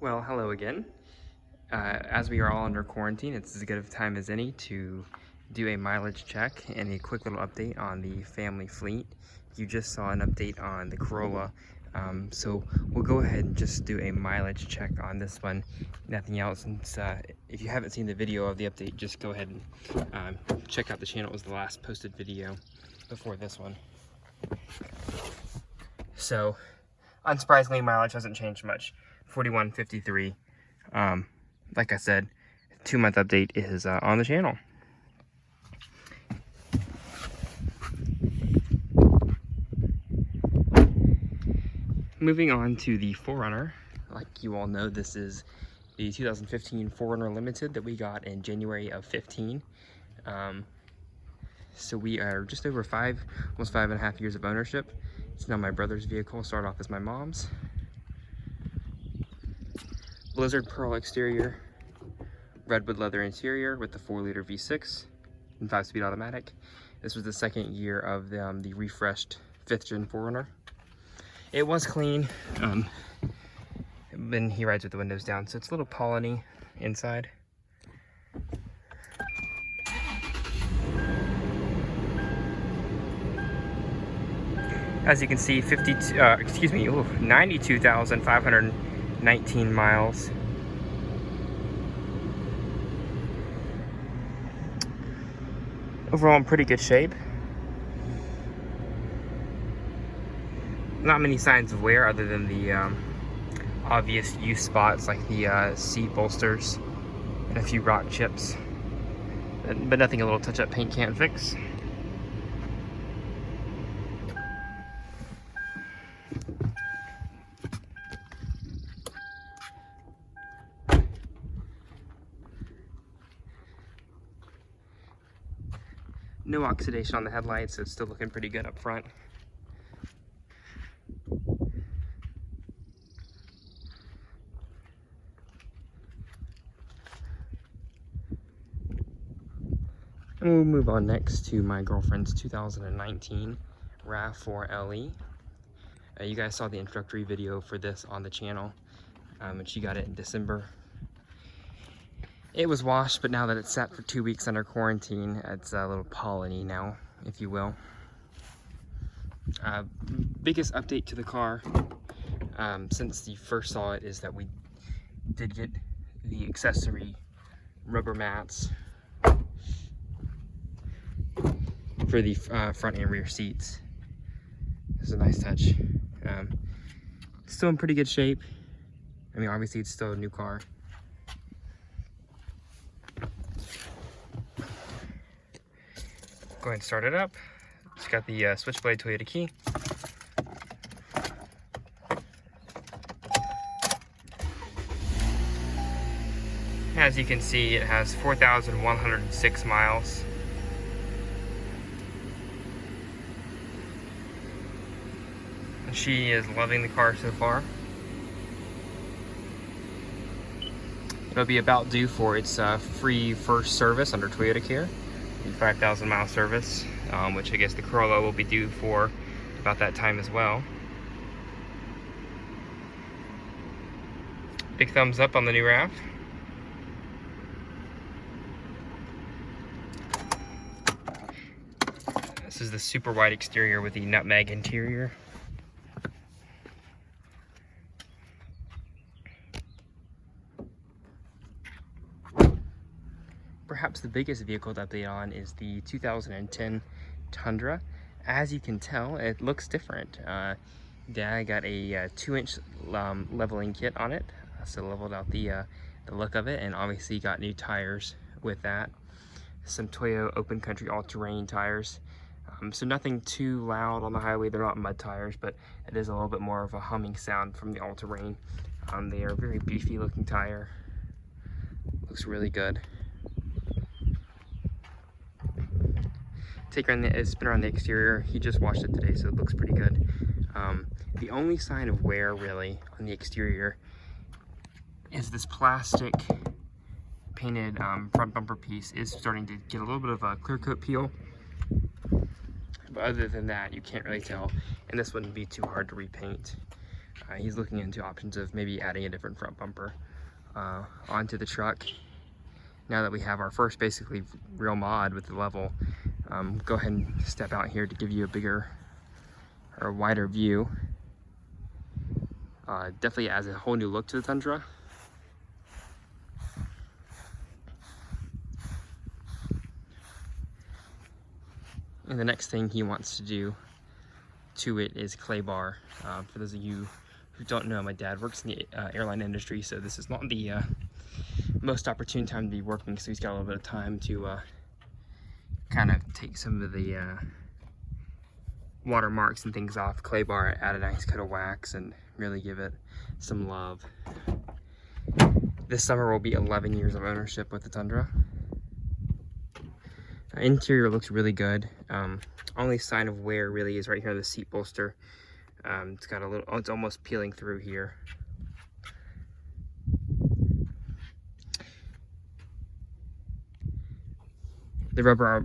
Well, hello again. As we are all under quarantine, it's as good of a time as any to do a mileage check and a quick little update on the family fleet. You just saw an update on the Corolla, so we'll go ahead and just do a mileage check on this one. Nothing else. And if you haven't seen the video of the update, just go ahead and check out the channel. It was the last posted video before this one. So, unsurprisingly, mileage hasn't changed much. 4153. Like I said, 2-month update is on the channel. Moving on to the 4Runner. Like you all know, this is the 2015 4Runner Limited that we got in January of 15. So we are just over almost 5.5 years of ownership. It's now my brother's vehicle. Started off as my mom's. Blizzard pearl exterior, redwood leather interior with the 4-liter V6 and 5-speed automatic. This was the second year of the refreshed 5th gen 4Runner. It was clean, then he rides with the windows down, so it's a little poly inside. As you can see, 92,519 miles. Overall, in pretty good shape. Not many signs of wear other than the obvious use spots like the seat bolsters and a few rock chips, but nothing a little touch-up paint can't fix. No oxidation on the headlights, so it's still looking pretty good up front. And we'll move on next to my girlfriend's 2019 RAV4 LE. You guys saw the introductory video for this on the channel, and she got it in December. It was washed, but now that it's sat for 2 weeks under quarantine, it's a little poly now, if you will. Biggest update to the car since you first saw it is that we did get the accessory rubber mats for the front and rear seats. This is a nice touch. Still in pretty good shape. I mean, obviously it's still a new car. Go ahead and start it up. It's got the switchblade Toyota key. As you can see, it has 4,106 miles. And she is loving the car so far. It'll be about due for its free first service under Toyota Care. 5,000 mile service, which I guess the Corolla will be due for about that time as well. Big thumbs up on the new RAV. This is the super wide exterior with the nutmeg interior. Perhaps the biggest vehicle to update on is the 2010 Tundra. As you can tell, it looks different. Dad got a 2-inch leveling kit on it, so leveled out the look of it, and obviously got new tires with that. Some Toyota Open Country all-terrain tires. So nothing too loud on the highway. They're not mud tires, but it is a little bit more of a humming sound from the all-terrain. They are a very beefy looking tire. Looks really good. Take a spin around the exterior. He just washed it today, so it looks pretty good. The only sign of wear really on the exterior is this plastic painted front bumper piece is starting to get a little bit of a clear coat peel. But other than that, you can't really tell, and this wouldn't be too hard to repaint. He's looking into options of maybe adding a different front bumper onto the truck. Now that we have our first basically real mod with the level, go ahead and step out here to give you a bigger or a wider view. Definitely adds a whole new look to the Tundra. And the next thing he wants to do to it is clay bar. For those of you who don't know, my dad works in the airline industry, so this is not the most opportune time to be working, so he's got a little bit of time to kind of take some of the watermarks and things off clay bar, add a nice coat of wax, and really give it some love. This summer will be 11 years of ownership with the Tundra. Interior looks really good. Only sign of wear really is right here on the seat bolster. It's got a little, it's almost peeling through here. The rubber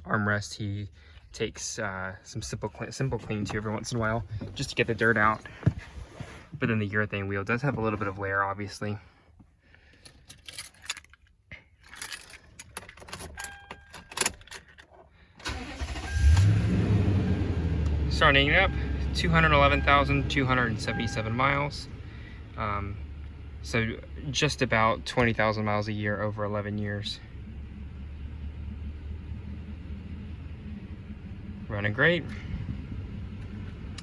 armrest, he takes some simple clean to every once in a while just to get the dirt out. But then the urethane wheel does have a little bit of wear, obviously. Starting up, 211,277 miles. So just about 20,000 miles a year over 11 years. Running great.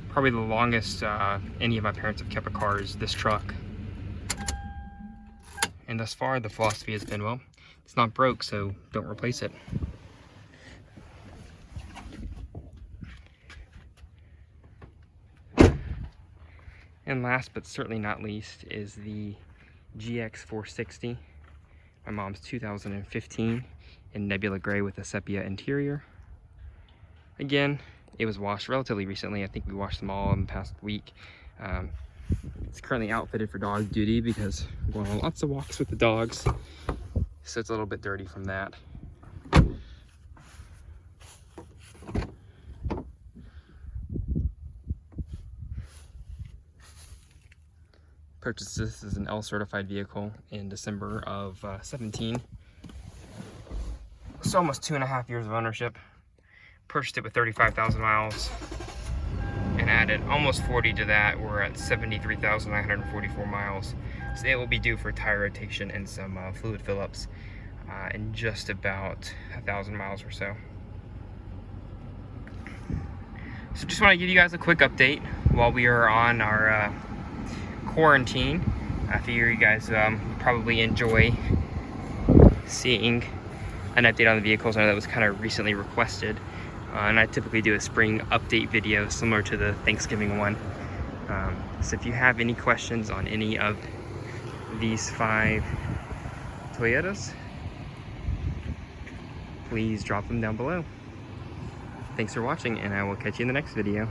Probably the longest any of my parents have kept a car is this truck. And thus far, the philosophy has been, well, it's not broke, so don't replace it. And last but certainly not least is the GX 460, my mom's 2015 in Nebula Gray with a sepia interior. Again, it was washed relatively recently. I think we washed them all in the past week. It's currently outfitted for dog duty because we're going on lots of walks with the dogs, so it's a little bit dirty from that. Purchased this as an L certified vehicle in December of 17. So almost 2.5 years of ownership. Purchased it with 35,000 miles and added almost 40 to that. We're at 73,944 miles. So it will be due for tire rotation and some fluid fill-ups in just about 1,000 miles or so. So just want to give you guys a quick update while we are on our quarantine. I figure you guys probably enjoy seeing an update on the vehicles. I know that was kind of recently requested, and I typically do a spring update video similar to the Thanksgiving one. So if you have any questions on any of these 5 Toyotas, please drop them down below. Thanks for watching, and I will catch you in the next video.